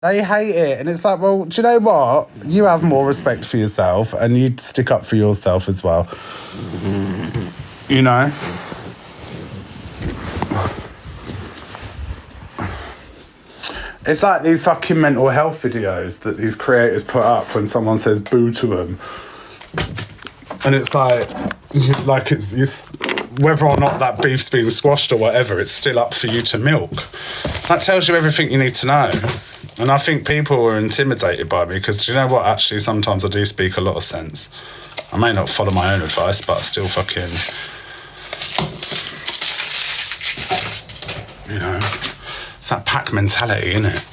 They hate it. And it's like, well, do you know what? You have more respect for yourself and you stick up for yourself as well. You know? It's like these fucking mental health videos that these creators put up when someone says boo to them. And it's like it's whether or not that beef's being squashed or whatever, it's still up for you to milk. That tells you everything you need to know. And I think people are intimidated by me because, you know what, actually sometimes I do speak a lot of sense. I may not follow my own advice, but I still fucking, you know, it's that pack mentality, isn't it?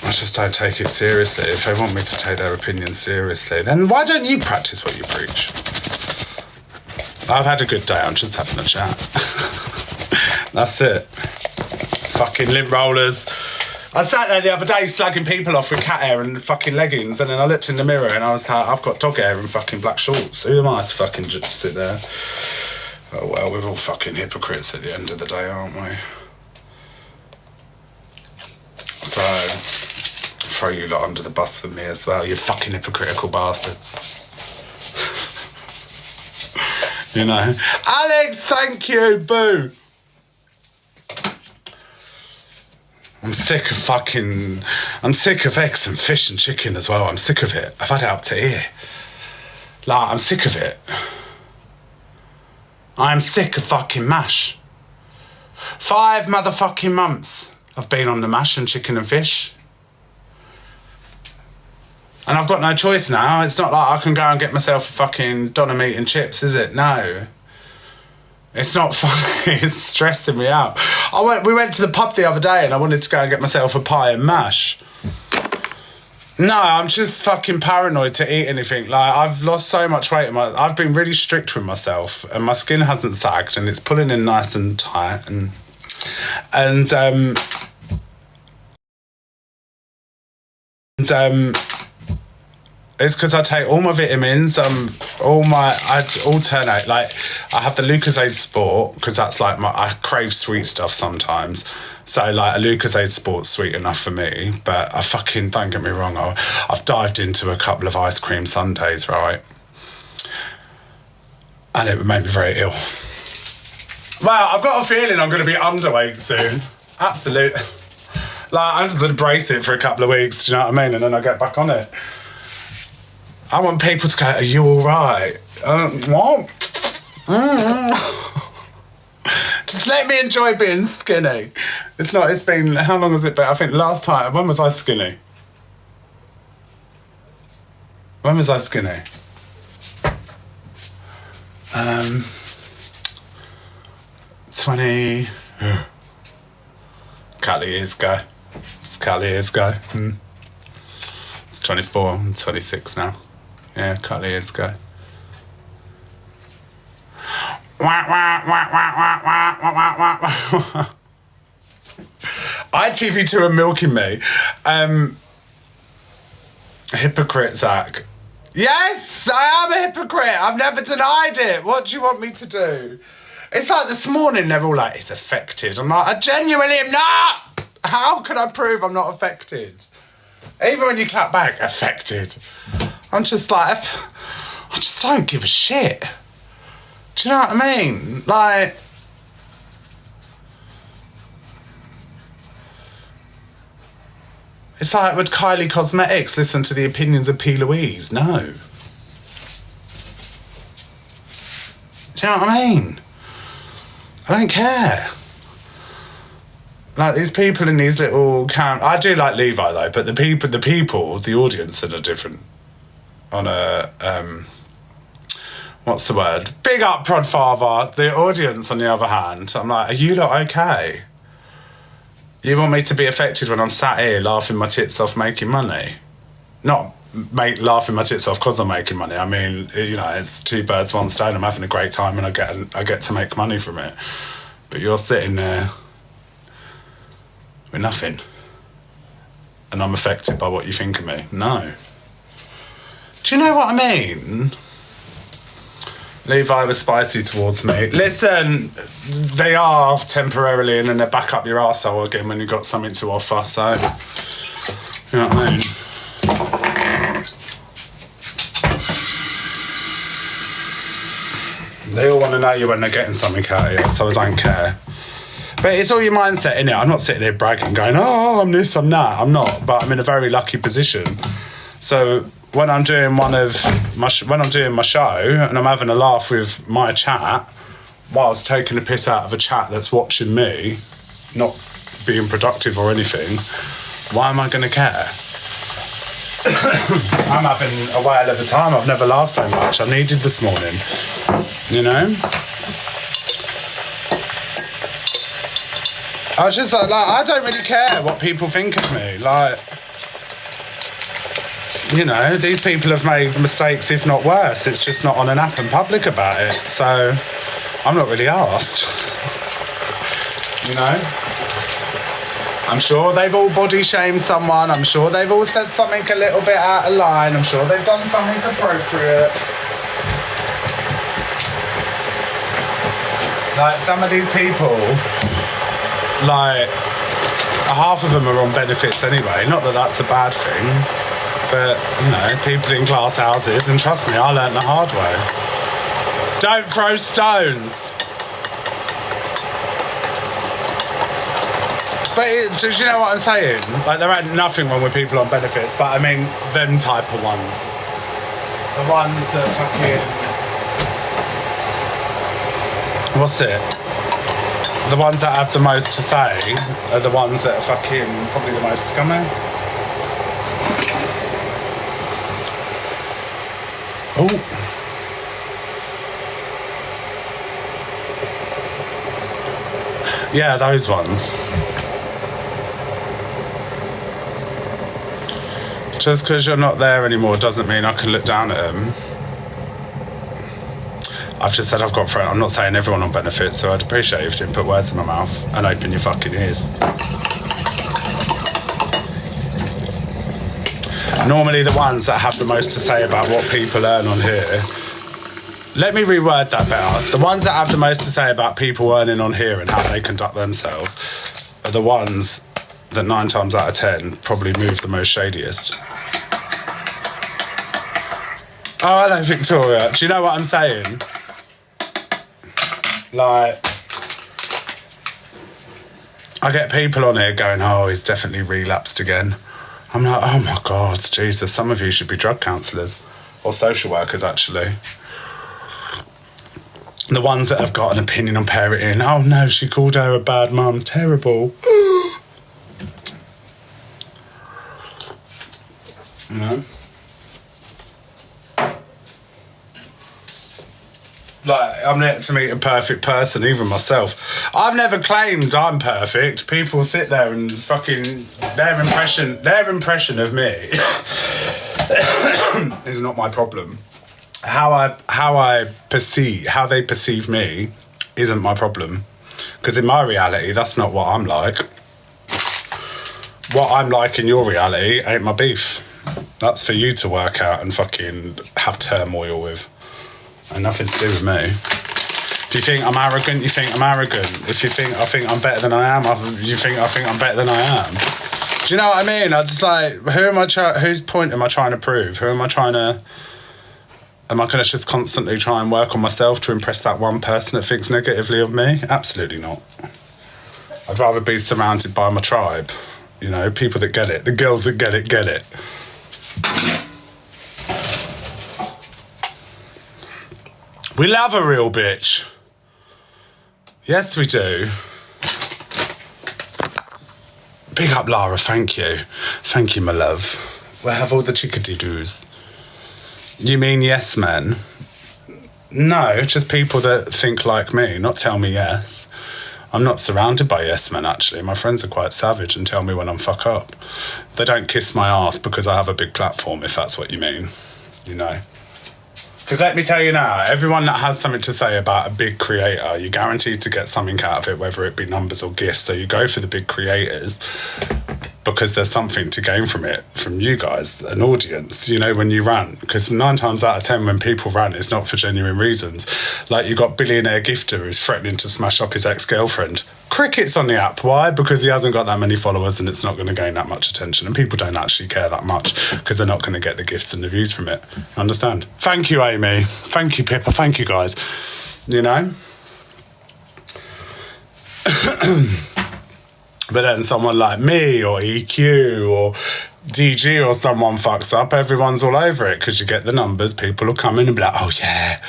I just don't take it seriously. If they want me to take their opinion seriously, then why don't you practice what you preach? I've had a good day, I'm just having a chat. That's it. Fucking lint rollers. I sat there the other day slagging people off with cat hair and fucking leggings, and then I looked in the mirror and I was like, I've got dog hair and fucking black shorts. Who am I to fucking just sit there? Oh well, we're all fucking hypocrites at the end of the day, aren't we? So, throw you lot under the bus for me as well, you fucking hypocritical bastards. You know? Alex, thank you, boo! I'm sick of eggs and fish and chicken as well. I'm sick of it. I've had it up to here. Like, I'm sick of it. I'm sick of fucking mash. 5 motherfucking months I've been on the mash and chicken and fish. And I've got no choice now. It's not like I can go and get myself a fucking doner meat and chips, is it? No. It's not funny. It's stressing me out. We went to the pub the other day and I wanted to go and get myself a pie and mash. No, I'm just fucking paranoid to eat anything. Like, I've lost so much weight. I've been really strict with myself and my skin hasn't sagged and it's pulling in nice and tight. And it's because I take all my vitamins, I alternate, like, I have the Lucozade Sport, because that's like I crave sweet stuff sometimes, so like a Lucozade Sport's sweet enough for me, but I fucking, don't get me wrong, I've dived into a couple of ice cream sundaes, right, and it would make me very ill. Well, I've got a feeling I'm going to be underweight soon, absolutely, like, I'm just going to brace it for a couple of weeks, do you know what I mean, and then I'll get back on it. I want people to go, are you all right? What? Just let me enjoy being skinny. It's been, how long has it been? I think last time, when was I skinny? 20, couple of years ago. It's 24, I'm 26 now. Yeah, a couple of years ago. ITV2 are milking me. Hypocrite, Zach. Yes, I am a hypocrite. I've never denied it. What do you want me to do? It's like this morning, they're all like, it's affected. I'm like, I genuinely am not. How can I prove I'm not affected? Even when you clap back, affected. I'm just like, I just don't give a shit. Do you know what I mean? Like, it's like, would Kylie Cosmetics listen to the opinions of P. Louise? No. Do you know what I mean? I don't care. Like, these people in these little I do like Levi though, but the audience that are different on a, what's the word? Big up, Prodfather. The audience, on the other hand, I'm like, are you lot okay? You want me to be affected when I'm sat here laughing my tits off making money? Not laughing my tits off because I'm making money. I mean, you know, it's 2 birds, 1 stone. I'm having a great time and I get to make money from it. But you're sitting there with nothing. And I'm affected by what you think of me. No. Do you know what I mean? Levi was spicy towards me. Listen, they are temporarily, and then they back up your arsehole again when you've got something to offer, so... You know what I mean? They all want to know you when they're getting something out of you, so I don't care. But it's all your mindset, innit? I'm not sitting here bragging, going, oh, I'm this, I'm that. I'm not, but I'm in a very lucky position. So when I'm doing my show and I'm having a laugh with my chat, whilst taking a piss out of a chat that's watching me, not being productive or anything, why am I going to care? I'm having a whale of a time. I've never laughed so much. I needed this morning, you know? I was just like, I don't really care what people think of me. Like, you know, these people have made mistakes, if not worse. It's just not on an app and public about it. So I'm not really asked, you know? I'm sure they've all body shamed someone. I'm sure they've all said something a little bit out of line. I'm sure they've done something appropriate. Like, some of these people, like, half of them are on benefits anyway. Not that that's a bad thing. But, you know, people in glass houses, and trust me, I learnt the hard way. Don't throw stones. But do you know what I'm saying? Like, there ain't nothing wrong with people on benefits, but I mean, them type of ones. The ones that fucking... What's it? The ones that have the most to say are the ones that are fucking probably the most scummy. Oh. Yeah, those ones. Just because you're not there anymore doesn't mean I can look down at them. I've just said I've got friends. I'm not saying everyone on benefits, so I'd appreciate if you didn't put words in my mouth and open your fucking ears. Normally the ones that have the most to say about what people earn on here... Let me reword that better. The ones that have the most to say about people earning on here and how they conduct themselves are the ones that 9 times out of 10 probably move the most shadiest. Oh, hello, Victoria. Do you know what I'm saying? Like, I get people on here going, oh, he's definitely relapsed again. I'm like, oh my God, Jesus, some of you should be drug counsellors or social workers, actually. The ones that have got an opinion on parenting. Oh no, she called her a bad mum. Terrible. You know? Like, I'm yet to meet a perfect person, even myself. I've never claimed I'm perfect. People sit there and fucking... Their impression of me is not my problem. How they perceive me isn't my problem. Because in my reality, that's not what I'm like. What I'm like in your reality ain't my beef. That's for you to work out and fucking have turmoil with. And nothing to do with me. If you think I'm arrogant, you think I'm arrogant. If you think I think I'm better than I am, you think I think I'm better than I am. Do you know what I mean? I just like, whose point am I trying to prove? Am I going to just constantly try and work on myself to impress that one person that thinks negatively of me? Absolutely not. I'd rather be surrounded by my tribe. You know, people that get it. The girls that get it, get it. We love a real bitch. Yes, we do. Big up, Lara, thank you. Thank you, my love. Where have all the chickadee-doos? You mean yes men? No, just people that think like me, not tell me yes. I'm not surrounded by yes men, actually. My friends are quite savage and tell me when I'm fuck up. They don't kiss my ass because I have a big platform, if that's what you mean. You know. Because let me tell you now, everyone that has something to say about a big creator, you're guaranteed to get something out of it, whether it be numbers or gifts. So you go for the big creators. because there's something to gain from it, from you guys, an audience, you know, when you rant. Because 9 times out of 10, when people rant, it's not for genuine reasons. Like, you got billionaire gifter who's threatening to smash up his ex-girlfriend. Cricket's on the app. Why? Because he hasn't got that many followers and it's not going to gain that much attention. And people don't actually care that much because they're not going to get the gifts and the views from it. Understand? Thank you, Amy. Thank you, Pippa. Thank you, guys. You know? But then someone like me or EQ or DG or someone fucks up, everyone's all over it because you get the numbers. People will come in and be like, oh yeah.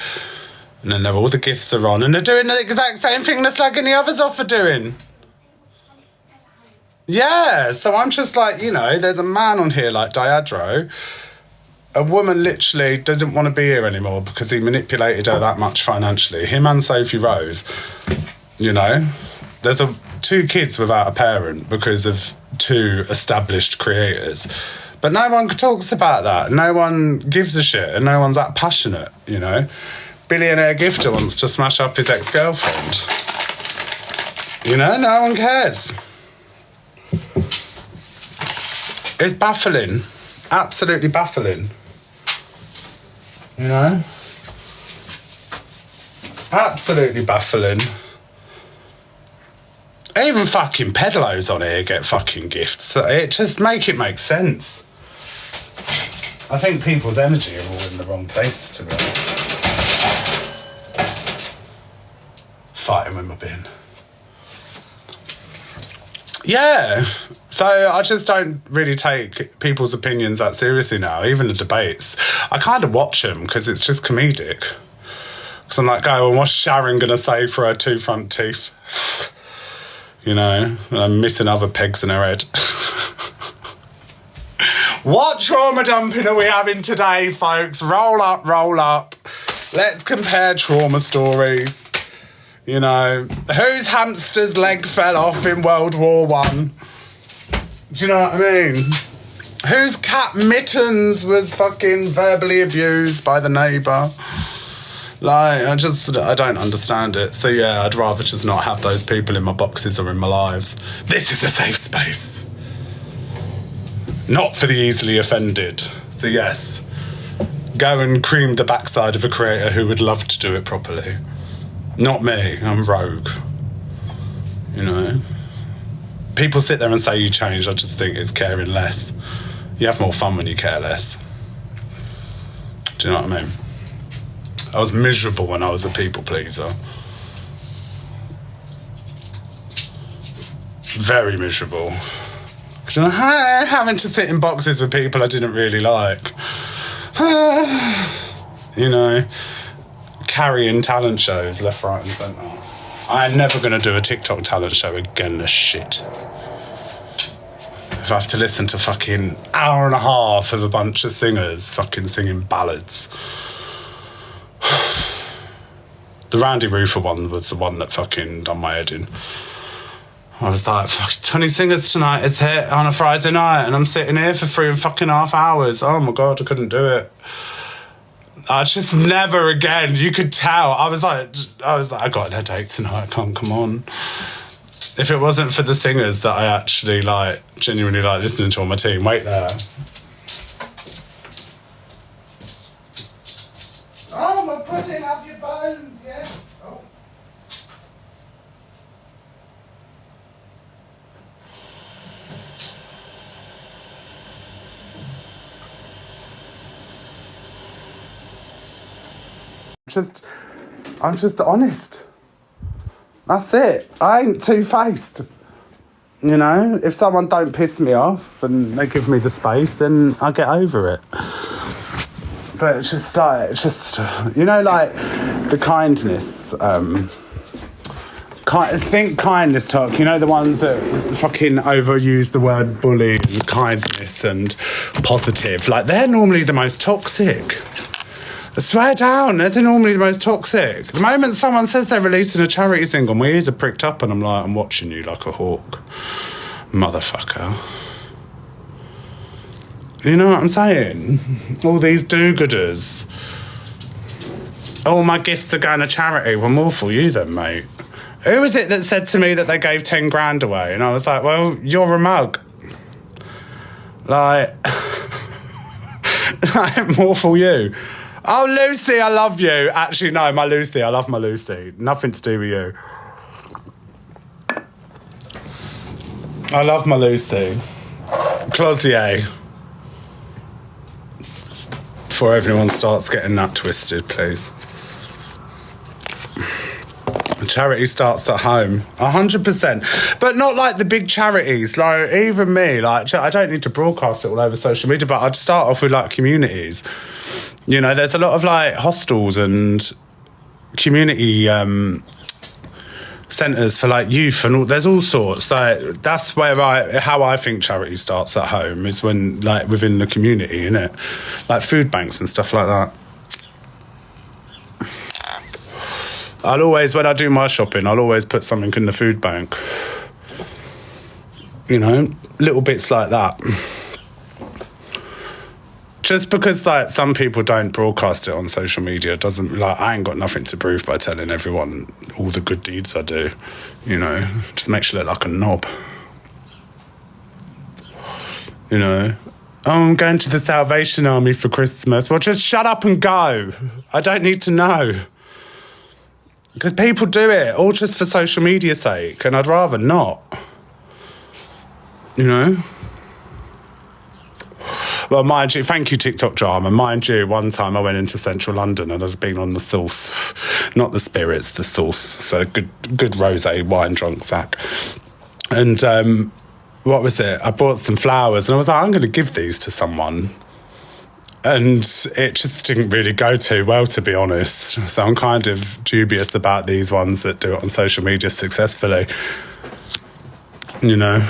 And then all the gifts are on and they're doing the exact same thing that's like any others off are doing. Yeah, so I'm just like, you know, there's a man on here like Diadro. A woman literally didn't want to be here anymore because he manipulated her that much financially. Him and Sophie Rose, you know. There's 2 kids without a parent because of 2 established creators. But no one talks about that. No one gives a shit and no one's that passionate, you know. Billionaire gifter wants to smash up his ex-girlfriend. You know, no one cares. It's baffling. Absolutely baffling. You know? Absolutely baffling. Even fucking peddlers on here get fucking gifts. It just make sense. I think people's energy are all in the wrong place, to be honest. Fighting with my bin. Yeah. So I just don't really take people's opinions that seriously now, even the debates. I kind of watch them because it's just comedic. Because I'm like, oh, well, what's Sharon going to say for her 2 front teeth? You know, and I'm missing other pegs in her head. What trauma dumping are we having today, folks? Roll up, roll up. Let's compare trauma stories. You know, whose hamster's leg fell off in World War One? Do you know what I mean? Whose cat Mittens was fucking verbally abused by the neighbour? Like, I don't understand it. So yeah, I'd rather just not have those people in my boxes or in my lives. This is a safe space. Not for the easily offended. So yes, go and cream the backside of a creator who would love to do it properly. Not me, I'm rogue. You know? People sit there and say you change, I just think it's caring less. You have more fun when you care less. Do you know what I mean? I was miserable when I was a people pleaser. Very miserable. You know, having to sit in boxes with people I didn't really like. You know, carrying talent shows left, right and centre. I'm never going to do a TikTok talent show again, this shit. If I have to listen to fucking hour and a half of a bunch of singers fucking singing ballads. The Randy Roofer one was the one that fucking done my head in. I was like, fuck, 20 singers tonight, it's hit on a Friday night, and I'm sitting here for 3.5 hours. Oh my God, I couldn't do it. I just never again. You could tell. I was like, I got an headache tonight. I can't come on. If it wasn't for the singers that I actually like, genuinely like listening to on my team, wait there. Oh, my pudding, have your bones, yeah. Oh. I'm just honest. That's it. I ain't two-faced. You know, if someone don't piss me off and they give me the space, then I get over it. But it's just like, you know, like the kindness, think kindness talk, you know, the ones that fucking overuse the word bully and kindness and positive. Like, they're normally the most toxic. I swear down, they're normally the most toxic. The moment someone says they're releasing a charity single, my ears are pricked up and I'm like, I'm watching you like a hawk. Motherfucker. You know what I'm saying? All these do-gooders. All my gifts are going to charity. Well, more for you then, mate. Who was it that said to me that they gave 10 grand away? And I was like, well, you're a mug. Like, like more for you. Oh, Lucy, I love you. Actually, no, my Lucy, I love my Lucy. Nothing to do with you. I love my Lucy. Closier. Before everyone starts getting that twisted, please. Charity starts at home, 100%. But not like the big charities. Like, even me, like, I don't need to broadcast it all over social media, but I'd start off with, like, communities. You know, there's a lot of, like, hostels and community centres for, like, youth and all. There's all sorts. Like, that's where how I think charity starts at home, is when, like, within the community, innit? Like, food banks and stuff like that. I'll always, when I do my shopping, I'll always put something in the food bank. You know, little bits like that. Just because, like, some people don't broadcast it on social media doesn't, like, I ain't got nothing to prove by telling everyone all the good deeds I do. You know, just makes you look like a knob. You know, oh, I'm going to the Salvation Army for Christmas. Well, just shut up and go. I don't need to know. Because people do it all just for social media's sake, and I'd rather not. You know? Well, mind you, thank you, TikTok drama. Mind you, one time I went into central London and I'd been on the sauce. Not the spirits, the sauce. So good rosé wine drunk Zach. And what was it? I bought some flowers and I was like, I'm going to give these to someone. And it just didn't really go too well, to be honest. So I'm kind of dubious about these ones that do it on social media successfully. You know?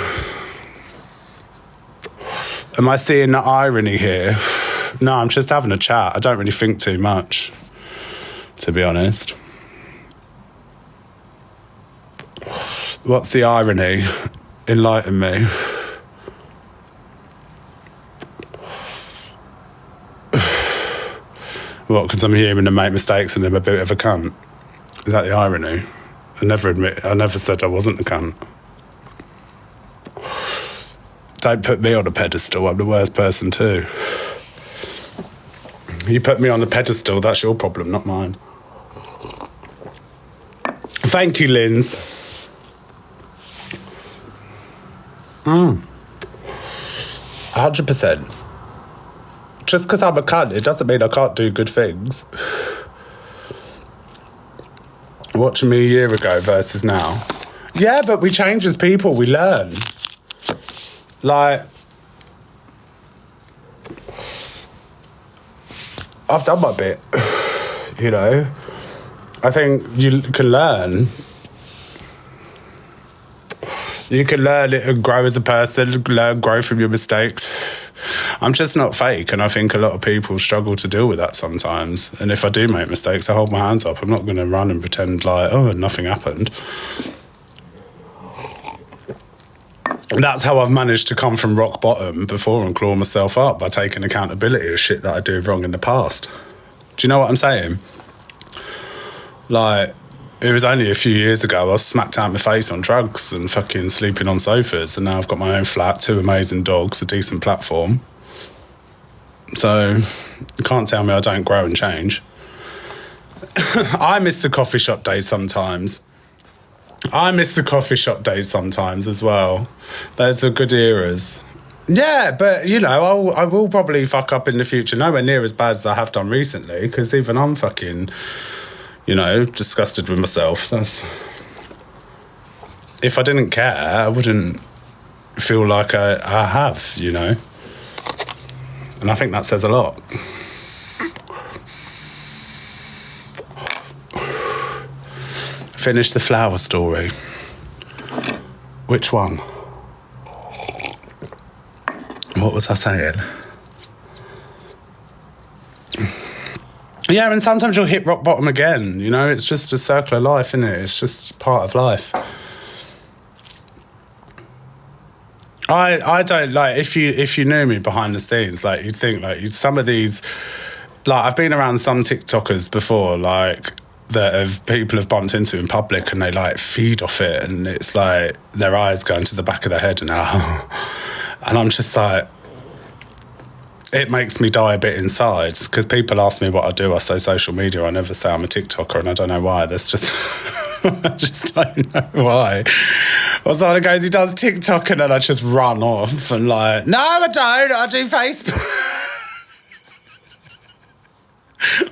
Am I seeing the irony here? No, I'm just having a chat. I don't really think too much, to be honest. What's the irony? Enlighten me. What, because I'm hearing them make mistakes and I'm a bit of a cunt? Is that the irony? I never said I wasn't a cunt. Don't put me on a pedestal, I'm the worst person too. You put me on the pedestal, that's your problem, not mine. Thank you, Linz. 100%. Just because I'm a cunt, it doesn't mean I can't do good things. Watching me a year ago versus now. Yeah, but we change as people, we learn. Like, I've done my bit, you know. I think you can learn. You can learn it and grow as a person, grow from your mistakes. I'm just not fake, and I think a lot of people struggle to deal with that sometimes. And if I do make mistakes, I hold my hands up. I'm not going to run and pretend like, oh, nothing happened. And that's how I've managed to come from rock bottom before and claw myself up, by taking accountability of shit that I do wrong in the past. Do you know what I'm saying? Like, it was only a few years ago I was smacked out my face on drugs and fucking sleeping on sofas, and now I've got my own flat, 2 amazing dogs, a decent platform. So you can't tell me I don't grow and change. I miss the coffee shop days sometimes. As well. Those are good eras. Yeah, but, you know, I will probably fuck up in the future. Nowhere near as bad as I have done recently, because even I'm fucking, you know, disgusted with myself. If I didn't care, I wouldn't feel like I have, you know. And I think that says a lot. Finish the flower story. Which one? What was I saying? Yeah, and sometimes you'll hit rock bottom again, you know? It's just a circle of life, isn't it? It's just part of life. I don't, like, if you knew me behind the scenes, like, you'd think, like, some of these, like, I've been around some TikTokers before, like, that people have bumped into in public, and they, like, feed off it, and it's like their eyes going to the back of their head, and and I'm just like, it makes me die a bit inside, because people ask me what I do. I say social media. I never say I'm a TikToker, and I don't know why. That's just, I just don't know why. Or someone goes, he does TikTok, and then I just run off and like, no, I don't. I do Facebook.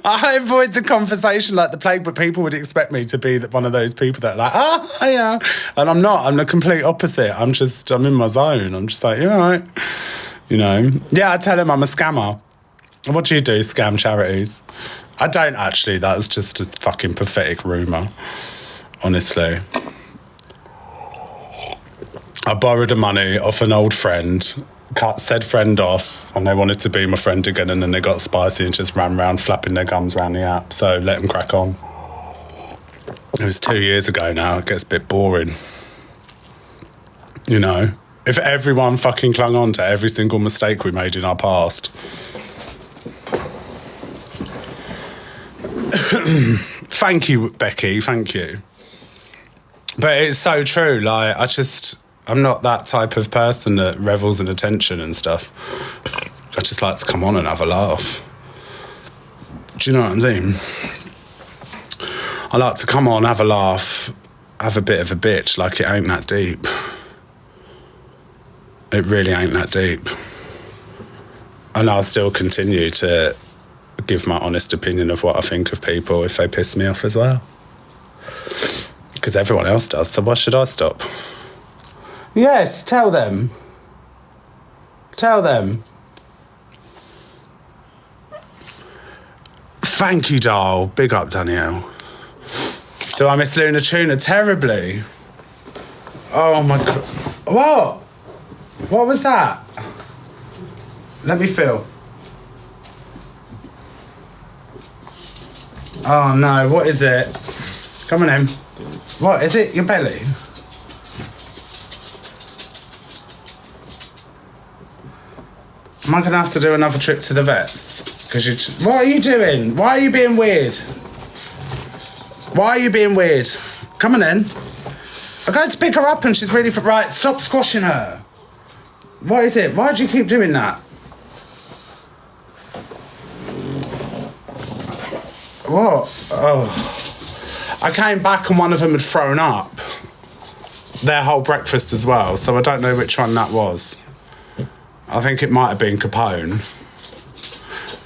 I avoid the conversation like the plague, but people would expect me to be one of those people that are like, oh, yeah. And I'm not. I'm the complete opposite. I'm in my zone. I'm just like, you're all right. You know? Yeah, I tell him I'm a scammer. What do you do, scam charities? I don't actually. That's just a fucking pathetic rumour. Honestly. I borrowed the money off an old friend, cut said friend off, and they wanted to be my friend again, and then they got spicy and just ran around flapping their gums around the app. So let them crack on. It was 2 years ago now. It gets a bit boring. You know? If everyone fucking clung on to every single mistake we made in our past. Thank you, Becky. Thank you. But it's so true. Like, I'm not that type of person that revels in attention and stuff. I just like to come on and have a laugh. Do you know what I'm saying? I like to come on, have a laugh, have a bit of a bitch, like it ain't that deep. It really ain't that deep. And I'll still continue to give my honest opinion of what I think of people if they piss me off as well. Because everyone else does, so why should I stop? Yes, tell them. Tell them. Thank you, doll. Big up, Danielle. Do I miss Luna Tuna? Terribly. Oh, my God. What? What was that? Let me feel. Oh, no. What is it? Come on in. What? Is it your belly? Am I going to have to do another trip to the vets? Because what are you doing? Why are you being weird? Why are you being weird? Come on in. I'm going to pick her up and she's really... Right, stop squashing her. What is it? Why do you keep doing that? What? Oh. I came back and one of them had thrown up. Their whole breakfast as well, so I don't know which one that was. I think it might have been Capone.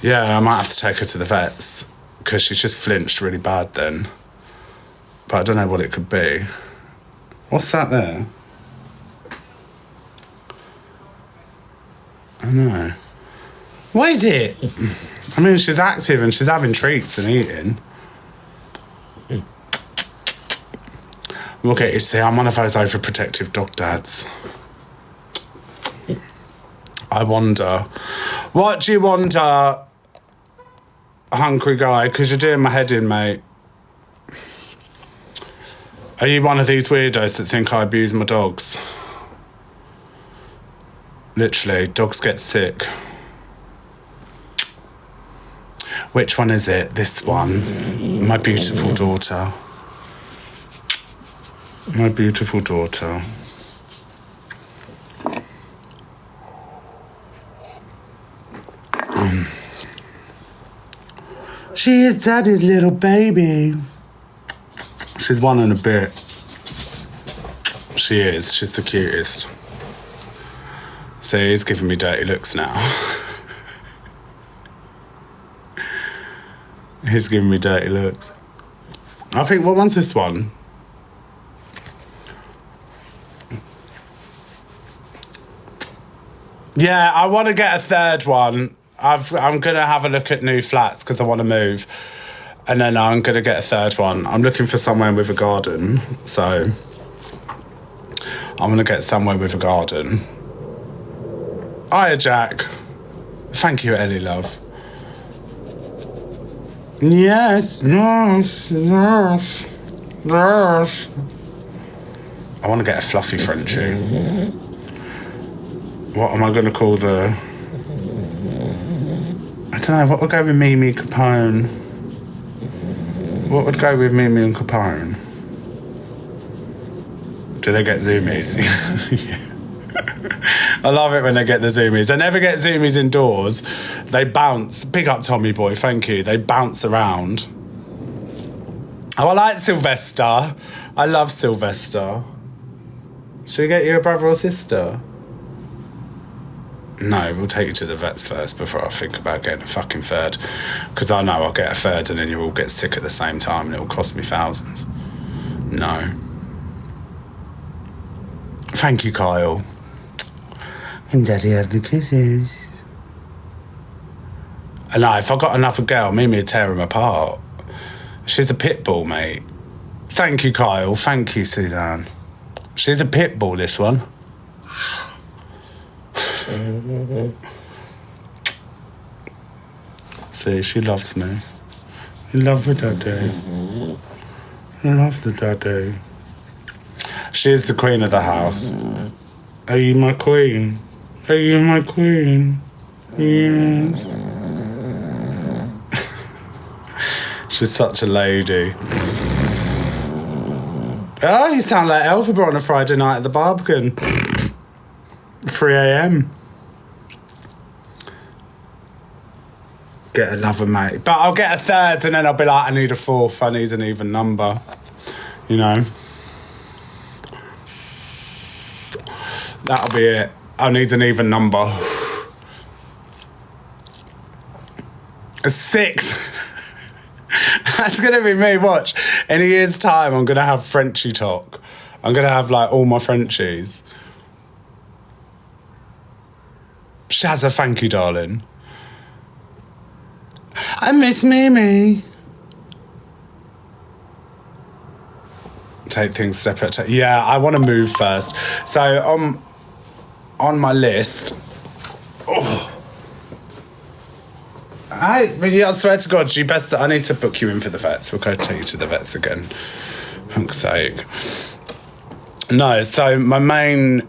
Yeah, I might have to take her to the vets because she just flinched really bad then. But I don't know what it could be. What's that there? I don't know. What is it? I mean, she's active and she's having treats and eating. We'll get you to see, I'm one of those overprotective dog dads. I wonder. What do you wonder, hungry guy? Because you're doing my head in, mate. Are you one of these weirdos that think I abuse my dogs? Literally, dogs get sick. Which one is it? This one. My beautiful daughter. My beautiful daughter. She is Daddy's little baby. She's 1 and a bit. She is. She's the cutest. See, he's giving me dirty looks now. He's giving me dirty looks. I think, what one's this one? Yeah, I want to get a third one. I'm going to have a look at new flats because I want to move. And then I'm going to get a third one. I'm looking for somewhere with a garden. So I'm going to get somewhere with a garden. Hiya, Jack. Thank you, Ellie, love. Yes, yes, yes, yes. I want to get a fluffy Frenchie. What am I going to call the... I don't know, what would go with Mimi Capone? What would go with Mimi and Capone? Do they get zoomies? Yeah. I love it when they get the zoomies. I never get zoomies indoors. They bounce. Big up Tommy boy, thank you. They bounce around. Oh, I like Sylvester. I love Sylvester. Should we get you a brother or sister? No, we'll take you to the vets first before I think about getting a fucking third. Because I know I'll get a third and then you all get sick at the same time and it'll cost me thousands. No. Thank you, Kyle. And Daddy have the kisses. And no, if I got another girl, Mimi would tear him apart. She's a pit bull, mate. Thank you, Kyle. Thank you, Suzanne. She's a pit bull, this one. See, she loves me. You love the daddy. I love the daddy. She's the queen of the house. Are you my queen? Are you my queen? Yes. She's such a lady. Oh, you sound like Elphaba on a Friday night at the Barbican. 3 a.m. Get another mate. But I'll get a third and then I'll be like, I need a fourth. I need an even number. You know? That'll be it. I need an even number. A 6. That's going to be me. Watch. In a year's time, I'm going to have Frenchie talk. I'm going to have, like, all my Frenchies. Shazza, thank you, darling. I miss Mimi. Take things separate. Yeah, I want to move first. So, on my list... Oh. I swear to God, I need to book you in for the vets. We'll go take you to the vets again. Fuck's sake. No, so my main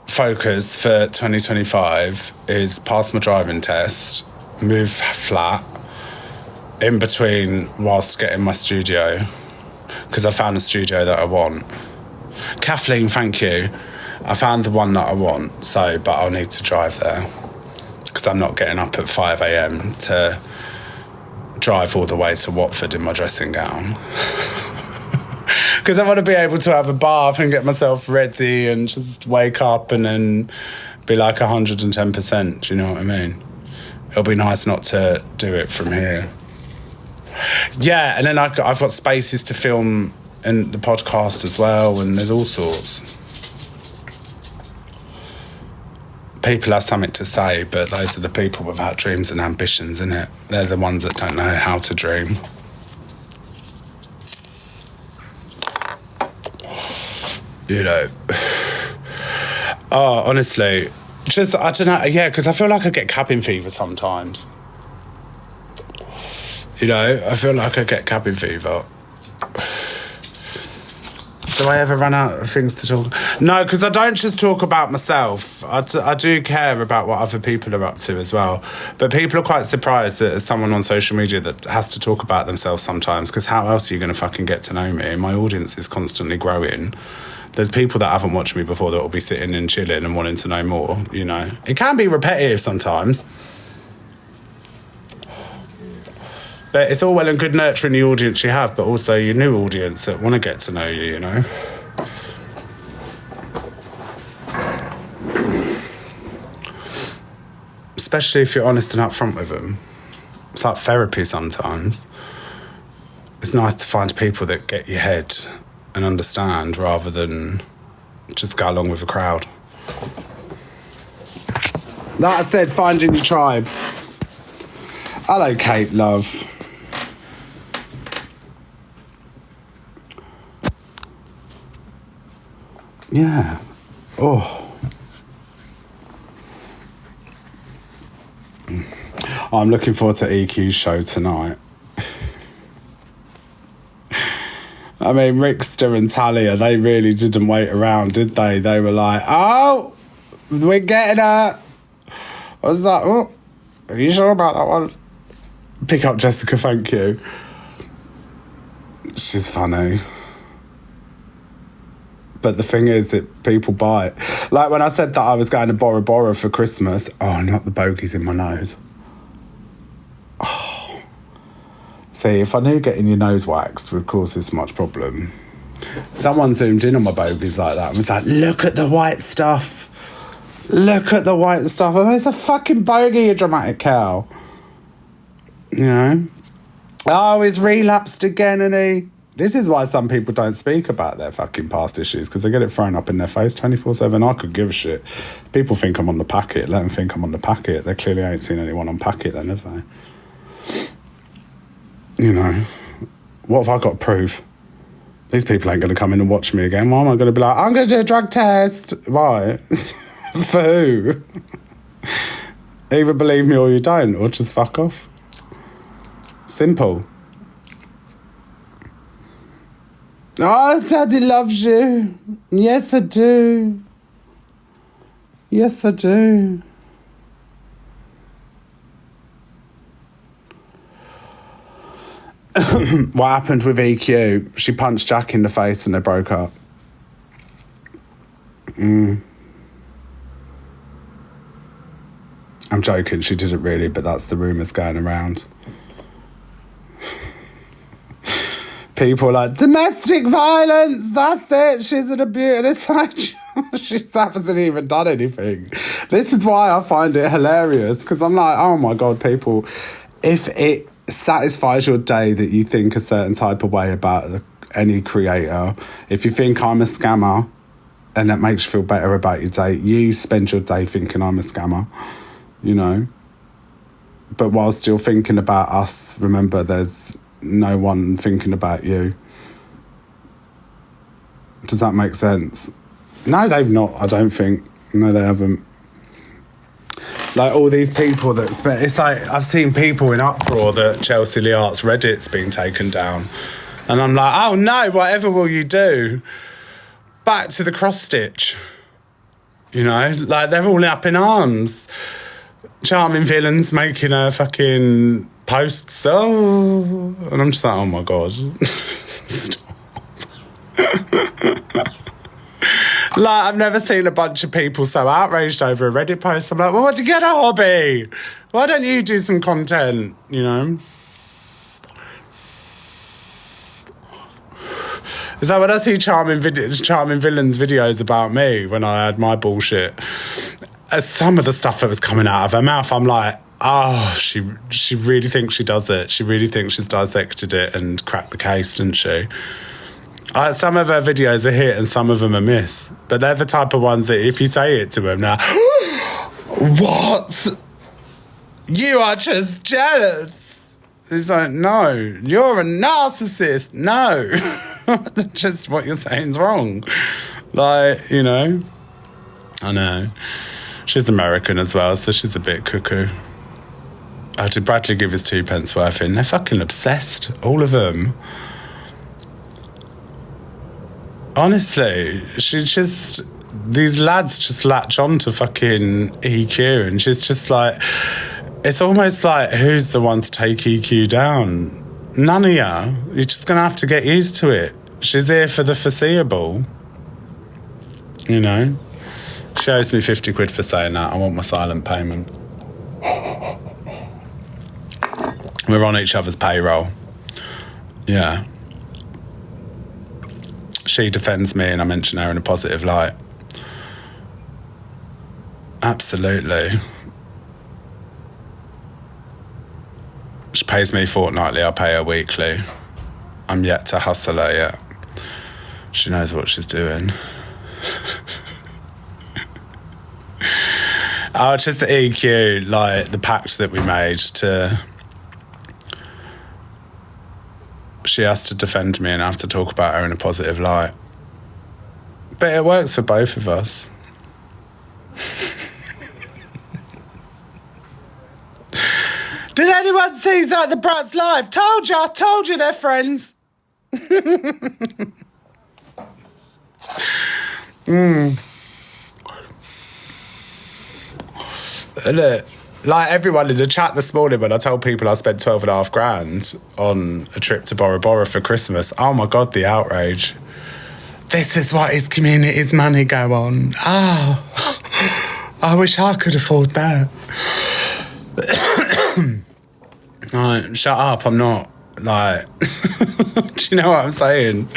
focus for 2025 is pass my driving test, move flat, in between whilst getting my studio, because I found a studio that I want. Kathleen, thank you. I found the one that I want, but I'll need to drive there. Because I'm not getting up at 5 a.m. to drive all the way to Watford in my dressing gown. Because I want to be able to have a bath and get myself ready and just wake up and then be like 110%. Do you know what I mean? It'll be nice not to do it from here. Yeah, and then I've got spaces to film in the podcast as well, and there's all sorts. People have something to say, but those are the people without dreams and ambitions, isn't it? They're the ones that don't know how to dream. You know. Oh, honestly. Just, I don't know. Yeah, because I feel like I get cabin fever sometimes. You know, I feel like I get cabin fever. Do I ever run out of things to talk? No, because I don't just talk about myself. I do care about what other people are up to as well. But people are quite surprised that as someone on social media that has to talk about themselves sometimes, because how else are you going to fucking get to know me? My audience is constantly growing. There's people that haven't watched me before that will be sitting and chilling and wanting to know more, you know. It can be repetitive sometimes. But it's all well and good nurturing the audience you have, but also your new audience that want to get to know you, you know? Especially if you're honest and upfront with them. It's like therapy sometimes. It's nice to find people that get your head and understand rather than just go along with the crowd. Like I said, finding your tribe. Hello, Kate, love. Yeah. Oh. I'm looking forward to EQ's show tonight. I mean, Rickster and Talia, they really didn't wait around, did they? They were like, oh, we're getting her. I was like, oh, are you sure about that one? Pick up Jessica, thank you. She's funny. But the thing is that people bite. Like when I said that I was going to Bora Bora for Christmas, oh, not the bogies in my nose. Oh. See, if I knew getting your nose waxed would cause this much problem. Someone zoomed in on my bogies like that and was like, look at the white stuff. Look at the white stuff. Oh, it's a fucking bogey, you dramatic cow. You know? Oh, he's relapsed again, and he... This is why some people don't speak about their fucking past issues, because they get it thrown up in their face 24/7. I could give a shit. People think I'm on the packet. Let them think I'm on the packet. They clearly ain't seen anyone on packet then, have they? You know, what have I got to prove? These people ain't going to come in and watch me again. Why am I going to be like, I'm going to do a drug test? Why? For who? Either believe me or you don't, or just fuck off. Simple. Oh, Daddy loves you. Yes, I do. Yes, I do. What happened with EQ? She punched Jack in the face and they broke up. I'm joking, she didn't really, but that's the rumours going around. People are like, domestic violence, that's it, she's an abuse. And it's like, she hasn't even done anything. This is why I find it hilarious, because I'm like, oh my God, people, if it satisfies your day that you think a certain type of way about any creator, if you think I'm a scammer and that makes you feel better about your day, you spend your day thinking I'm a scammer, you know? But whilst you're thinking about us, remember there's no one thinking about you. Does that make sense? No, they've not, I don't think. No, they haven't. Like all these people that spent, it's like I've seen people in uproar that Chelsea Liart's Reddit's been taken down. And I'm like, oh no, whatever will you do? Back to the cross stitch. You know, like they're all up in arms. Charming Villains making a fucking posts. Oh, and I'm just like, oh my God. Stop. Like, I've never seen a bunch of people so outraged over a Reddit post. I'm like, well, what do you get a hobby? Why don't you do some content, you know? So when I see Charming Villains videos about me when I had my bullshit, some of the stuff that was coming out of her mouth, I'm like, oh, she really thinks she does it. She really thinks she's dissected it and cracked the case, didn't she? Some of her videos are hit and some of them are miss. But they're the type of ones that if you say it to them now, what? You are just jealous. It's like, no, you're a narcissist. No. Just what you're saying's wrong. Like, you know. I know. She's American as well, so she's a bit cuckoo. Oh, did Bradley give his 2 pence worth in? They're fucking obsessed, all of them. Honestly, these lads just latch on to fucking EQ, and she's just like, it's almost like, who's the one to take EQ down? None of you. You're just going to have to get used to it. She's here for the foreseeable. You know? She owes me 50 quid for saying that. I want my silent payment. We're on each other's payroll. Yeah. She defends me and I mention her in a positive light. Absolutely. She pays me fortnightly, I pay her weekly. I'm yet to hustle her yet. She knows what she's doing. Oh, just the EQ, like the pact that we made to... She has to defend me and I have to talk about her in a positive light. But it works for both of us. Did anyone see Zach the Brat's live? Told you they're friends. Look, like everyone in the chat this morning when I told people I spent 12.5 grand on a trip to Bora Bora for Christmas, oh my God, the outrage. this is what his community's money go on. I wish I could afford that. Right, shut up, I'm not, like... Do you know what I'm saying?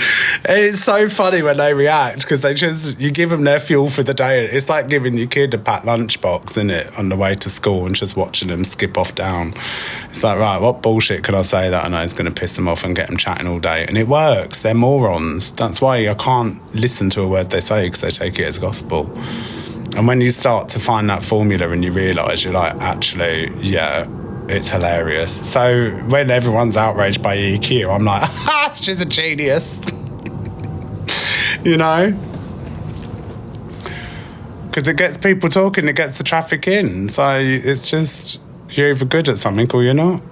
It's so funny when they react, because you give them their fuel for the day. It's like giving your kid a packed lunchbox, isn't it, on the way to school, and just watching them skip off down. It's like, right, what bullshit can I say that I know is going to piss them off and get them chatting all day? And it works. They're morons. That's why I can't listen to a word they say, because they take it as gospel. And when you start to find that formula and you realise, you're like, actually, yeah, it's hilarious. So when everyone's outraged by EQ, I'm like, ha, she's a genius. You know? Because it gets people talking, it gets the traffic in. So it's just, you're either good at something or you're not.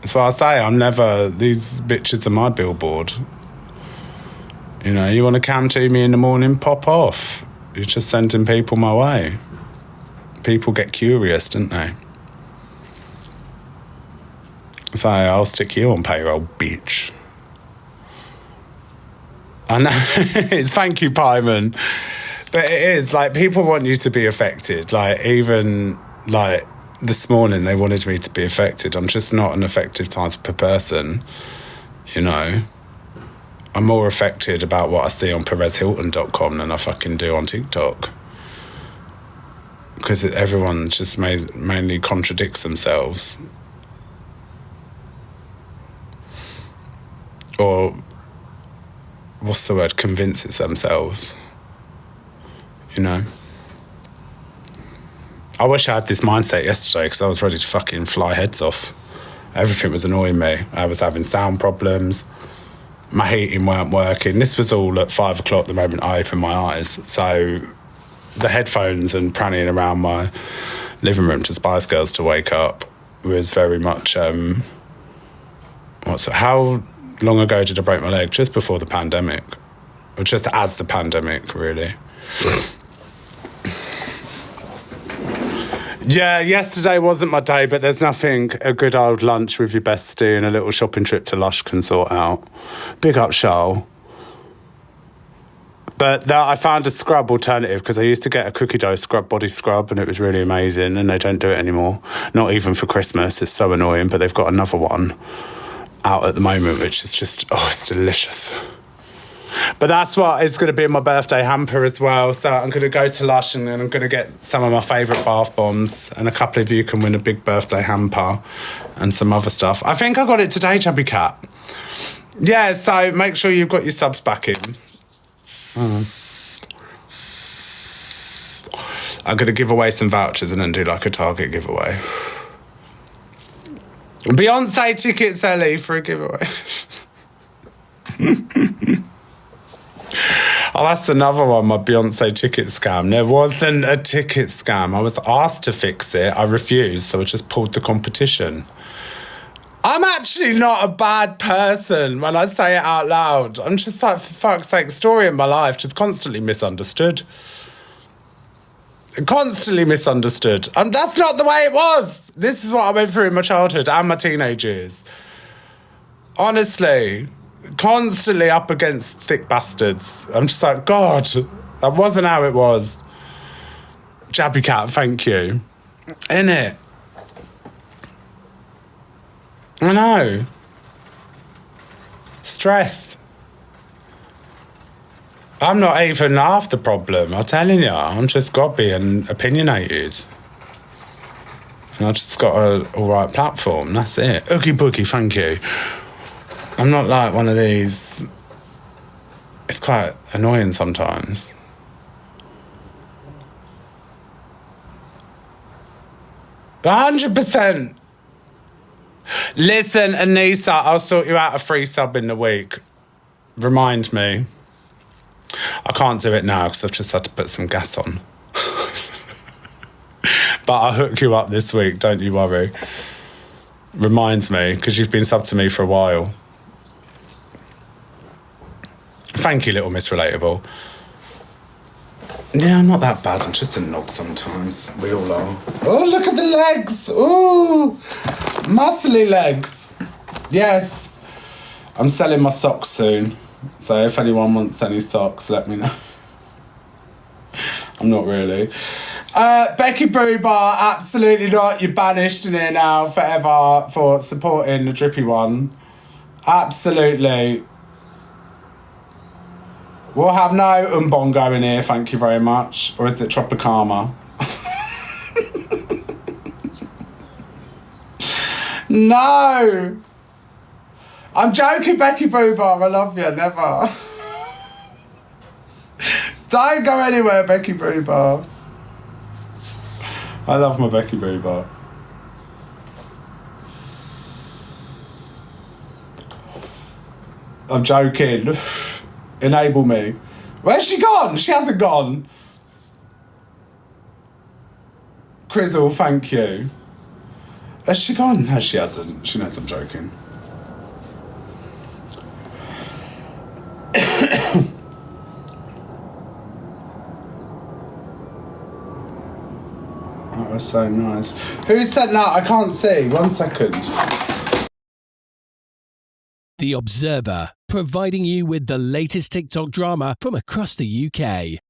That's what I say. I'm never, these bitches are my billboard. You know, you want to come to me in the morning, pop off. You're just sending people my way. People get curious, don't they? So I'll stick you on payroll, bitch. I know. It's thank you, Pyman. But it is, like, people want you to be affected. Like, even, like, this morning they wanted me to be affected. I'm just not an effective type of person, you know. I'm more affected about what I see on PerezHilton.com than I fucking do on TikTok. Because everyone just mainly contradicts themselves. Or, what's the word, convinces themselves. You know? I wish I had this mindset yesterday, because I was ready to fucking fly heads off. Everything was annoying me. I was having sound problems. My heating weren't working. This was all at 5 o'clock the moment I opened my eyes. So the headphones and pranning around my living room to Spice Girls to wake up was very much... how long ago did I break my leg? Just before the pandemic. Or just as the pandemic, really. Yeah, yesterday wasn't my day, but there's nothing a good old lunch with your bestie and a little shopping trip to Lush can sort out. Big up, Charles. But I found a scrub alternative, because I used to get a cookie dough scrub body scrub, and it was really amazing, and they don't do it anymore. Not even for Christmas. It's so annoying, but they've got another one out at the moment, which is just, it's delicious. But that's what is going to be in my birthday hamper as well. So I'm going to go to Lush and then I'm going to get some of my favourite bath bombs, and a couple of you can win a big birthday hamper and some other stuff. I think I got it today, Chubby Cat. Yeah, so make sure you've got your subs back in. I'm going to give away some vouchers and then do like a Target giveaway. Beyonce tickets, Ellie, for a giveaway. Oh, that's another one, my Beyonce ticket scam. There wasn't a ticket scam. I was asked to fix it. I refused, so I just pulled the competition. I'm actually not a bad person when I say it out loud. I'm just like, for fuck's sake, story in my life, just constantly misunderstood. Constantly misunderstood. And that's not the way it was. This is what I went through in my childhood and my teenage years. Honestly, constantly up against thick bastards. I'm just like, God, that wasn't how it was. Jabby Cat, thank you. Innit? I know. Stress. I'm not even half the problem, I'm telling you. I'm just got being opinionated. And I just got a alright platform, that's it. Oogie boogie, thank you. I'm not like one of these... It's quite annoying sometimes. $100%. Listen, Anissa, I'll sort you out a free sub in the week. Remind me. I can't do it now because I've just had to put some gas on. But I'll hook you up this week, don't you worry. Reminds me, because you've been subbed to me for a while. Thank you, Little Miss Relatable. Yeah, I'm not that bad. I'm just a knob sometimes. We all are. Oh, look at the legs. Ooh, muscly legs. Yes. I'm selling my socks soon. So if anyone wants any socks, let me know. I'm not really. Becky Boo Bar, absolutely not. You're banished in here now forever for supporting the drippy one. Absolutely. We'll have no Umbongo in here, thank you very much. Or is it Tropicana? No! I'm joking, Becky Boo Bar. I love you. Never. Don't go anywhere, Becky Boo Bar. I love my Becky Boo Bar. I'm joking. Enable me. Where's she gone? She hasn't gone. Crizzle, thank you. Has she gone? No, she hasn't. She knows I'm joking. Oh, that's so nice. Who sent that? I can't see. 1 second. The Observer, providing you with the latest TikTok drama from across the UK.